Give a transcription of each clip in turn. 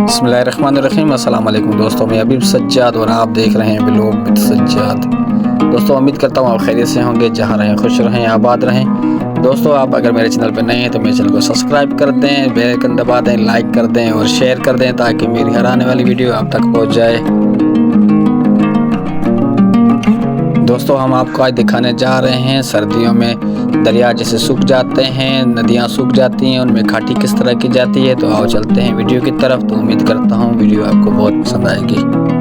बिस्मिल्लाहिर्रहमानिर्रहीम। अस्सलाम वालेकुम दोस्तों, मैं अबीब सज्जाद और आप देख रहे हैं व्लॉग विद सज्जाद। दोस्तों उम्मीद करता हूँ आप खैरियत से होंगे, जहाँ रहें खुश रहें, आबाद रहें। दोस्तों आप अगर मेरे चैनल पर नए हैं तो मेरे चैनल को सब्सक्राइब कर दें, बेल आइकन दबा दें, लाइक कर दें और शेयर कर दें ताकि मेरी हर आने वाली वीडियो आप तक पहुँच जाए। दोस्तों हम आपको आज दिखाने जा रहे हैं सर्दियों में दरिया जैसे सूख जाते हैं, नदियाँ सूख जाती हैं, उनमें घाटी किस तरह की जाती है। तो आओ चलते हैं वीडियो की तरफ। तो उम्मीद करता हूँ वीडियो आपको बहुत पसंद आएगी।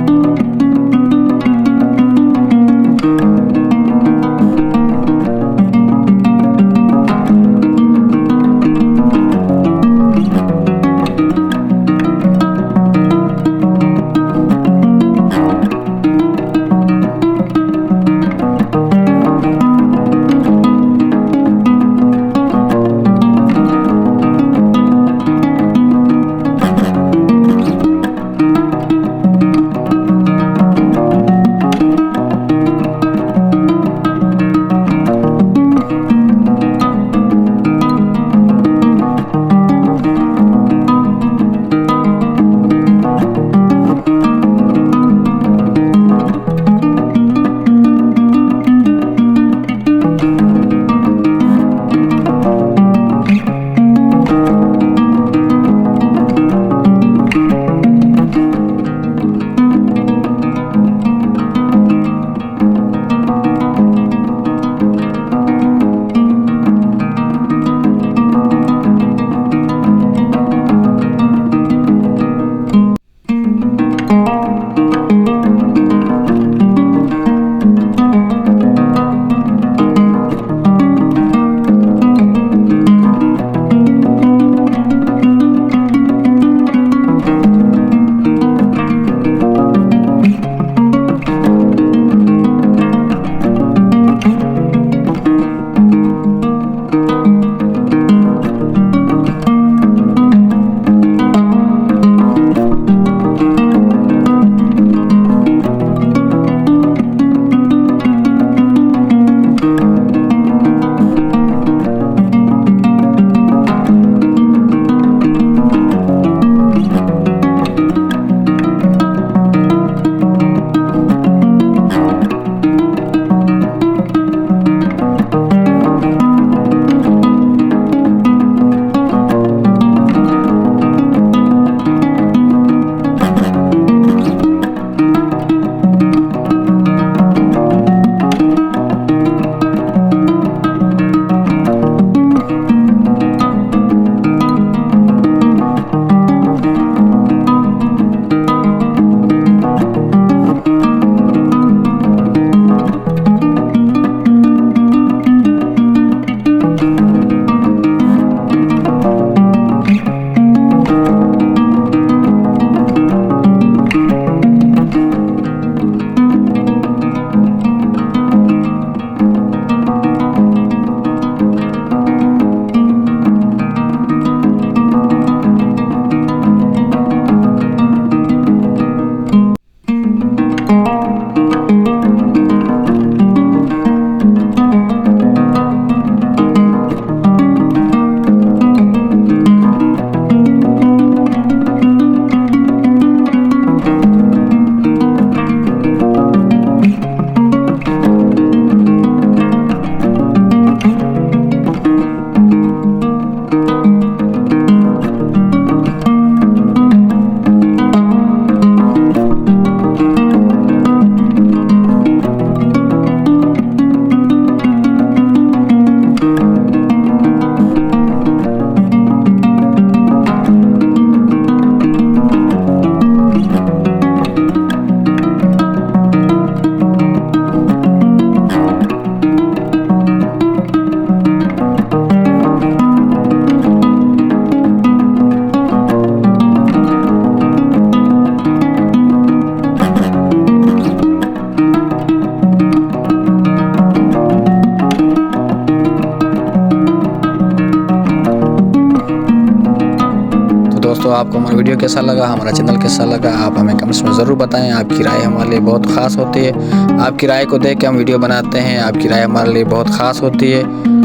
दोस्तों आपको हमारा वीडियो कैसा लगा, हमारा चैनल कैसा लगा, आप हमें कमेंट्स में ज़रूर बताएं। आपकी राय हमारे लिए बहुत ख़ास होती है। आपकी राय को देख के हम वीडियो बनाते हैं। आपकी राय हमारे लिए बहुत ख़ास होती है।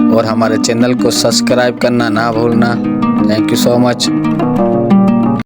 और हमारे चैनल को सब्सक्राइब करना ना भूलना। Thank you so much.